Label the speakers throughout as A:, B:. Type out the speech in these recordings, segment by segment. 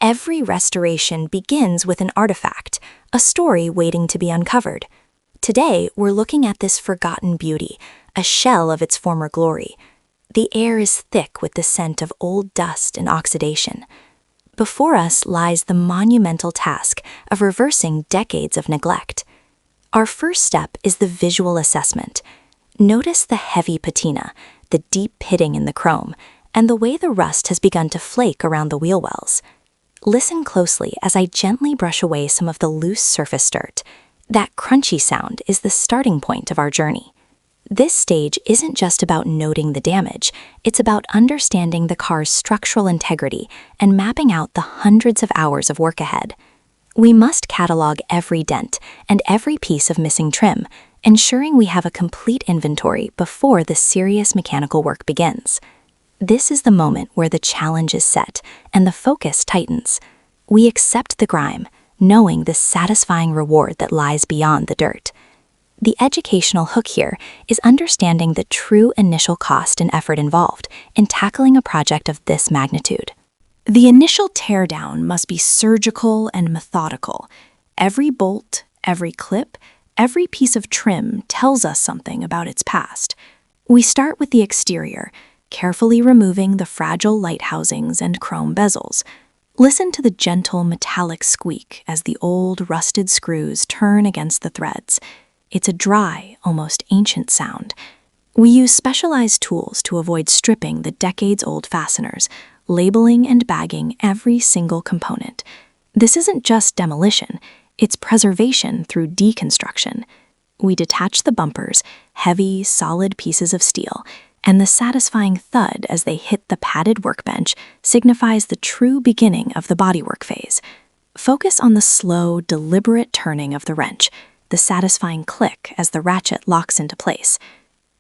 A: Every restoration begins with an artifact, a story waiting to be uncovered. Today, we're looking at this forgotten beauty, a shell of its former glory. The air is thick with the scent of old dust and oxidation. Before us lies the monumental task of reversing decades of neglect. Our first step is the visual assessment. Notice the heavy patina, the deep pitting in the chrome, and the way the rust has begun to flake around the wheel wells. Listen closely as I gently brush away some of the loose surface dirt. That crunchy sound is the starting point of our journey. This stage isn't just about noting the damage, it's about understanding the car's structural integrity and mapping out the hundreds of hours of work ahead. We must catalog every dent and every piece of missing trim, ensuring we have a complete inventory before the serious mechanical work begins. This is the moment where the challenge is set and the focus tightens. We accept the grime, knowing the satisfying reward that lies beyond the dirt. The educational hook here is understanding the true initial cost and effort involved in tackling a project of this magnitude. The initial teardown must be surgical and methodical. Every bolt, every clip, every piece of trim tells us something about its past. We start with the exterior, carefully removing the fragile light housings and chrome bezels. Listen to the gentle metallic squeak as the old rusted screws turn against the threads. It's a dry, almost ancient sound. We use specialized tools to avoid stripping the decades-old fasteners, labeling and bagging every single component. This isn't just demolition, it's preservation through deconstruction. We detach the bumpers, heavy, solid pieces of steel, and the satisfying thud as they hit the padded workbench signifies the true beginning of the bodywork phase. Focus on the slow, deliberate turning of the wrench, the satisfying click as the ratchet locks into place.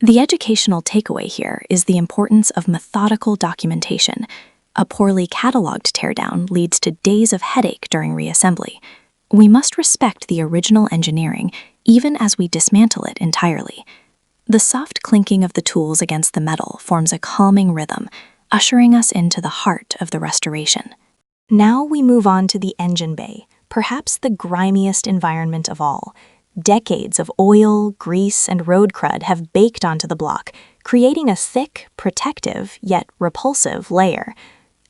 A: The educational takeaway here is the importance of methodical documentation. A poorly cataloged teardown leads to days of headache during reassembly. We must respect the original engineering, even as we dismantle it entirely. The soft clinking of the tools against the metal forms a calming rhythm, ushering us into the heart of the restoration. Now we move on to the engine bay, perhaps the grimiest environment of all. Decades of oil, grease, and road crud have baked onto the block, creating a thick, protective, yet repulsive layer.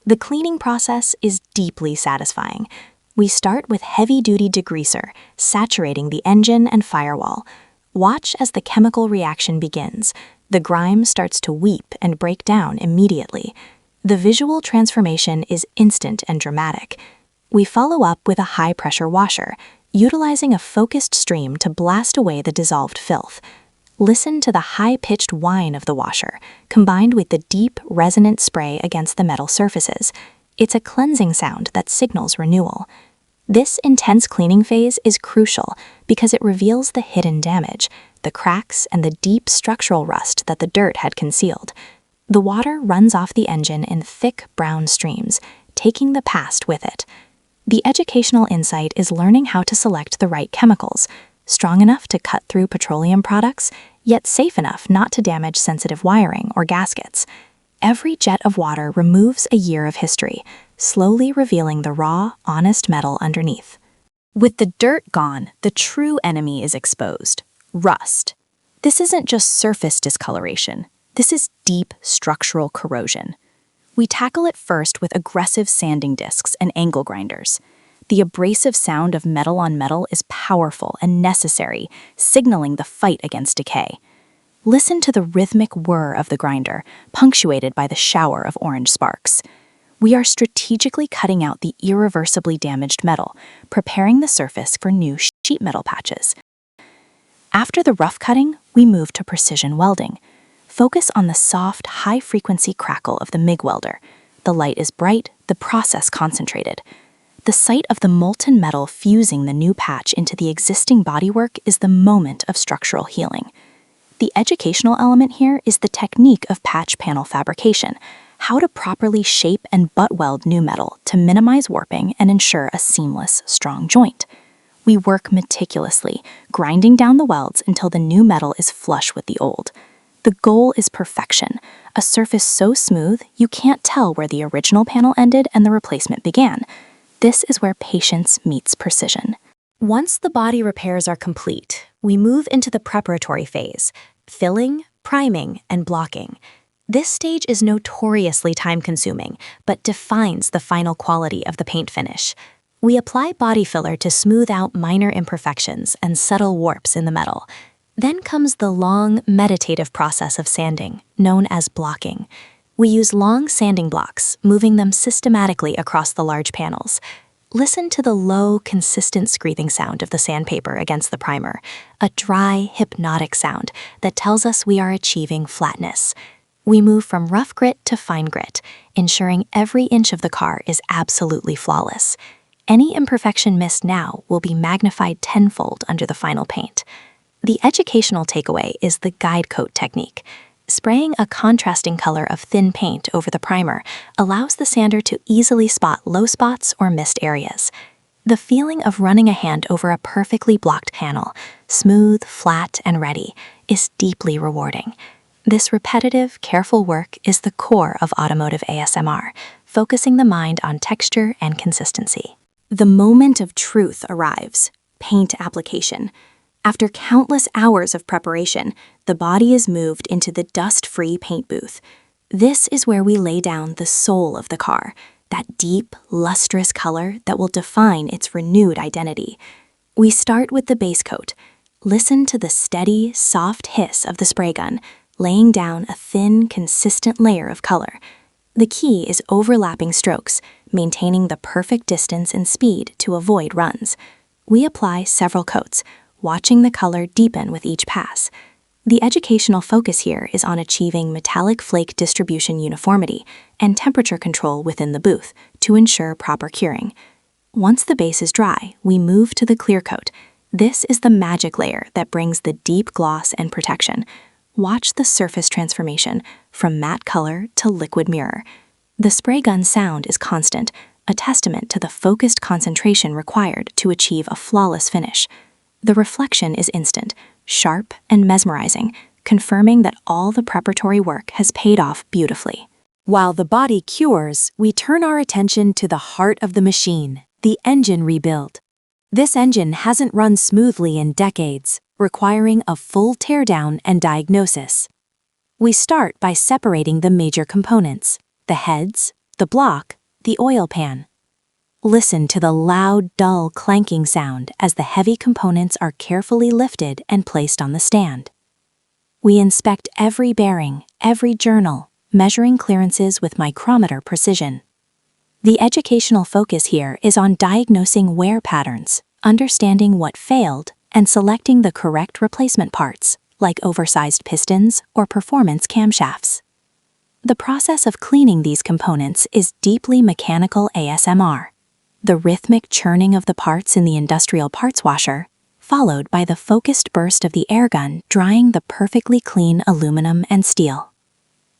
A: The cleaning process is deeply satisfying. We start with heavy-duty degreaser, saturating the engine and firewall. Watch as the chemical reaction begins. The grime starts to weep and break down immediately. The visual transformation is instant and dramatic. We follow up with a high-pressure washer, utilizing a focused stream to blast away the dissolved filth. Listen to the high-pitched whine of the washer, combined with the deep, resonant spray against the metal surfaces. It's a cleansing sound that signals renewal. This intense cleaning phase is crucial because it reveals the hidden damage, the cracks, and the deep structural rust that the dirt had concealed. The water runs off the engine in thick brown streams, taking the past with it. The educational insight is learning how to select the right chemicals, strong enough to cut through petroleum products, yet safe enough not to damage sensitive wiring or gaskets. Every jet of water removes a year of history, slowly revealing the raw, honest metal underneath. With the dirt gone, the true enemy is exposed: rust. This isn't just surface discoloration. This is deep structural corrosion. We tackle it first with aggressive sanding discs and angle grinders. The abrasive sound of metal on metal is powerful and necessary, signaling the fight against decay. Listen to the rhythmic whir of the grinder, punctuated by the shower of orange sparks. We are strategically cutting out the irreversibly damaged metal, preparing the surface for new sheet metal patches. After the rough cutting, we move to precision welding. Focus on the soft, high-frequency crackle of the MIG welder. The light is bright, the process concentrated. The sight of the molten metal fusing the new patch into the existing bodywork is the moment of structural healing. The educational element here is the technique of patch panel fabrication, how to properly shape and butt weld new metal to minimize warping and ensure a seamless, strong joint. We work meticulously, grinding down the welds until the new metal is flush with the old. The goal is perfection, a surface so smooth you can't tell where the original panel ended and the replacement began. This is where patience meets precision. Once the body repairs are complete, we move into the preparatory phase, filling, priming, and blocking. This stage is notoriously time-consuming, but defines the final quality of the paint finish. We apply body filler to smooth out minor imperfections and subtle warps in the metal. Then comes the long, meditative process of sanding, known as blocking. We use long sanding blocks, moving them systematically across the large panels. Listen to the low, consistent scraping sound of the sandpaper against the primer, a dry, hypnotic sound that tells us we are achieving flatness. We move from rough grit to fine grit, ensuring every inch of the car is absolutely flawless. Any imperfection missed now will be magnified tenfold under the final paint. The educational takeaway is the guide coat technique. Spraying a contrasting color of thin paint over the primer allows the sander to easily spot low spots or missed areas. The feeling of running a hand over a perfectly blocked panel, smooth, flat, and ready, is deeply rewarding. This repetitive, careful work is the core of automotive ASMR, focusing the mind on texture and consistency. The moment of truth arrives: paint application. After countless hours of preparation, the body is moved into the dust-free paint booth. This is where we lay down the soul of the car, that deep, lustrous color that will define its renewed identity. We start with the base coat. Listen to the steady, soft hiss of the spray gun, laying down a thin, consistent layer of color. The key is overlapping strokes, maintaining the perfect distance and speed to avoid runs. We apply several coats, watching the color deepen with each pass. The educational focus here is on achieving metallic flake distribution uniformity and temperature control within the booth to ensure proper curing. Once the base is dry, we move to the clear coat. This is the magic layer that brings the deep gloss and protection. Watch the surface transformation from matte color to liquid mirror. The spray gun sound is constant, a testament to the focused concentration required to achieve a flawless finish. The reflection is instant, sharp, and mesmerizing, confirming that all the preparatory work has paid off beautifully. While the body cures, we turn our attention to the heart of the machine, the engine rebuild. This engine hasn't run smoothly in decades, requiring a full teardown and diagnosis. We start by separating the major components: the heads, the block, the oil pan. Listen to the loud, dull clanking sound as the heavy components are carefully lifted and placed on the stand. We inspect every bearing, every journal, measuring clearances with micrometer precision. The educational focus here is on diagnosing wear patterns, understanding what failed, and selecting the correct replacement parts, like oversized pistons or performance camshafts. The process of cleaning these components is deeply mechanical ASMR. The rhythmic churning of the parts in the industrial parts washer, followed by the focused burst of the air gun drying the perfectly clean aluminum and steel.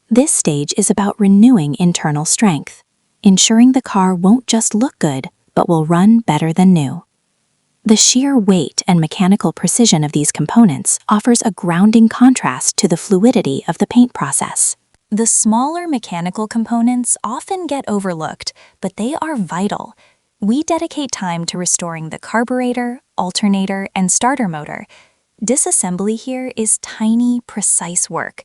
A: This stage is about renewing internal strength, ensuring the car won't just look good, but will run better than new. The sheer weight and mechanical precision of these components offers a grounding contrast to the fluidity of the paint process. The smaller mechanical components often get overlooked, but they are vital. We dedicate time to restoring the carburetor, alternator, and starter motor. Disassembly here is tiny, precise work.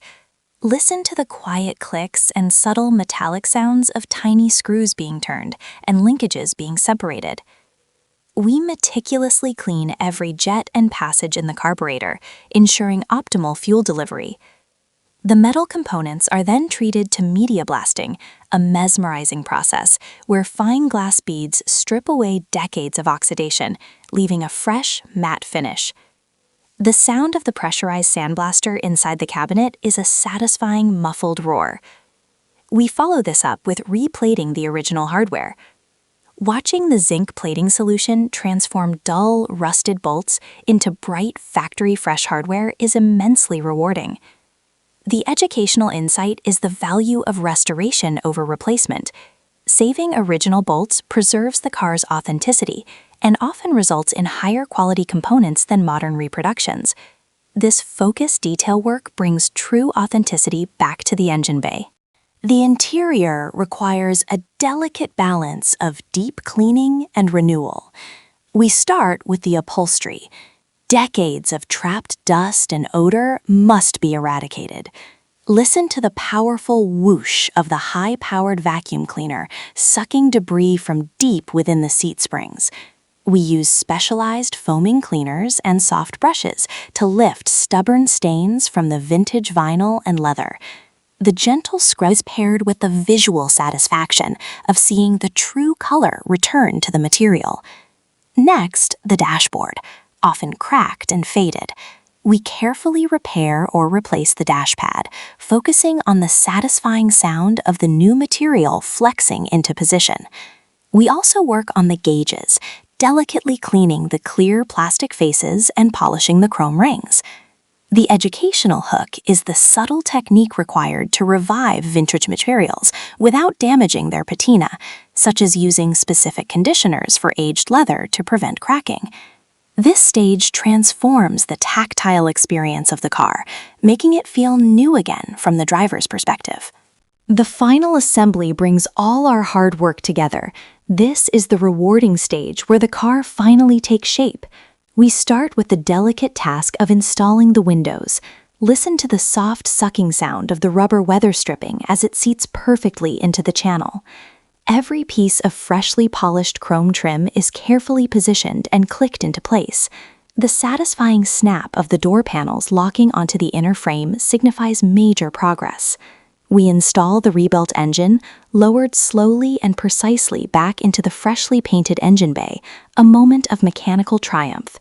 A: Listen to the quiet clicks and subtle metallic sounds of tiny screws being turned and linkages being separated. We meticulously clean every jet and passage in the carburetor, ensuring optimal fuel delivery. The metal components are then treated to media blasting, a mesmerizing process where fine glass beads strip away decades of oxidation, leaving a fresh, matte finish. The sound of the pressurized sandblaster inside the cabinet is a satisfying, muffled roar. We follow this up with replating the original hardware. Watching the zinc plating solution transform dull, rusted bolts into bright, factory-fresh hardware is immensely rewarding. The educational insight is the value of restoration over replacement. Saving original bolts preserves the car's authenticity and often results in higher quality components than modern reproductions. This focused detail work brings true authenticity back to the engine bay. The interior requires a delicate balance of deep cleaning and renewal. We start with the upholstery. Decades of trapped dust and odor must be eradicated. Listen to the powerful whoosh of the high-powered vacuum cleaner sucking debris from deep within the seat springs. We use specialized foaming cleaners and soft brushes to lift stubborn stains from the vintage vinyl and leather. The gentle scrub is paired with the visual satisfaction of seeing the true color return to the material. Next, the dashboard, often cracked and faded. We carefully repair or replace the dash pad, focusing on the satisfying sound of the new material flexing into position. We also work on the gauges, delicately cleaning the clear plastic faces and polishing the chrome rings. The educational hook is the subtle technique required to revive vintage materials without damaging their patina, such as using specific conditioners for aged leather to prevent cracking. This stage transforms the tactile experience of the car, making it feel new again from the driver's perspective. The final assembly brings all our hard work together. This is the rewarding stage where the car finally takes shape. We start with the delicate task of installing the windows. Listen to the soft sucking sound of the rubber weather stripping as it seats perfectly into the channel. Every piece of freshly polished chrome trim is carefully positioned and clicked into place. The satisfying snap of the door panels locking onto the inner frame signifies major progress. We install the rebuilt engine, lowered slowly and precisely back into the freshly painted engine bay, a moment of mechanical triumph.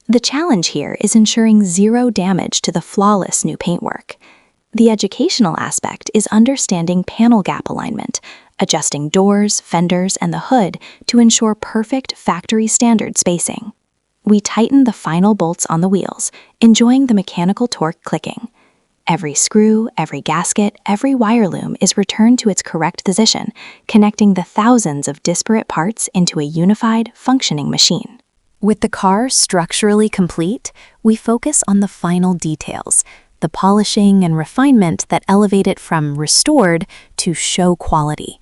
A: The challenge here is ensuring zero damage to the flawless new paintwork. The educational aspect is understanding panel gap alignment, adjusting doors, fenders, and the hood to ensure perfect factory standard spacing. We tighten the final bolts on the wheels, enjoying the mechanical torque clicking. Every screw, every gasket, every wire loom is returned to its correct position, connecting the thousands of disparate parts into a unified, functioning machine. With the car structurally complete, we focus on the final details, the polishing and refinement that elevate it from restored to show quality.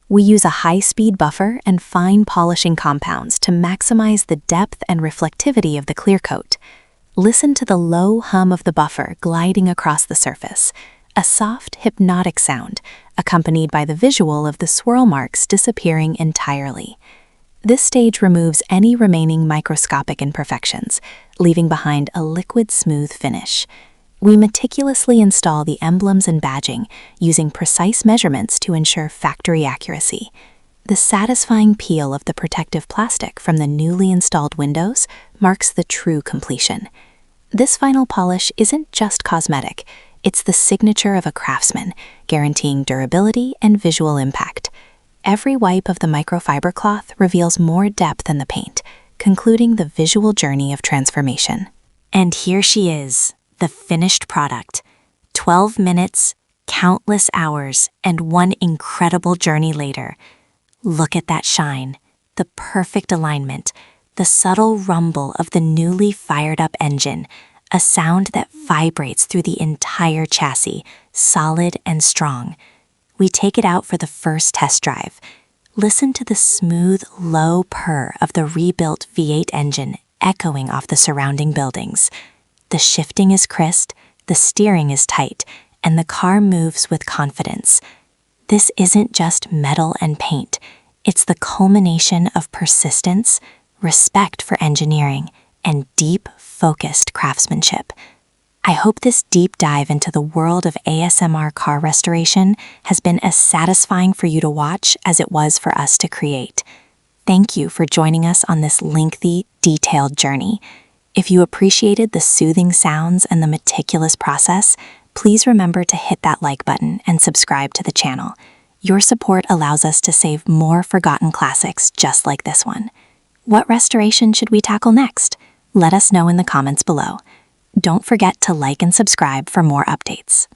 A: We use a high-speed buffer and fine polishing compounds to maximize the depth and reflectivity of the clear coat. Listen to the low hum of the buffer gliding across the surface, a soft, hypnotic sound, accompanied by the visual of the swirl marks disappearing entirely. This stage removes any remaining microscopic imperfections, leaving behind a liquid smooth finish. We meticulously install the emblems and badging, using precise measurements to ensure factory accuracy. The satisfying peel of the protective plastic from the newly installed windows marks the true completion. This final polish isn't just cosmetic, it's the signature of a craftsman, guaranteeing durability and visual impact. Every wipe of the microfiber cloth reveals more depth than the paint, concluding the visual journey of transformation. And here she is, the finished product. 12 minutes, countless hours, and one incredible journey later. Look at that shine, the perfect alignment, the subtle rumble of the newly fired-up engine, a sound that vibrates through the entire chassis, solid and strong. We take it out for the first test drive. Listen to the smooth, low purr of the rebuilt V8 engine echoing off the surrounding buildings. The shifting is crisp, the steering is tight, and the car moves with confidence. This isn't just metal and paint. It's the culmination of persistence, respect for engineering, and deep, focused craftsmanship. I hope this deep dive into the world of ASMR car restoration has been as satisfying for you to watch as it was for us to create. Thank you for joining us on this lengthy, detailed journey. If you appreciated the soothing sounds and the meticulous process, please remember to hit that like button and subscribe to the channel. Your support allows us to save more forgotten classics just like this one. What restoration should we tackle next? Let us know in the comments below. Don't forget to like and subscribe for more updates.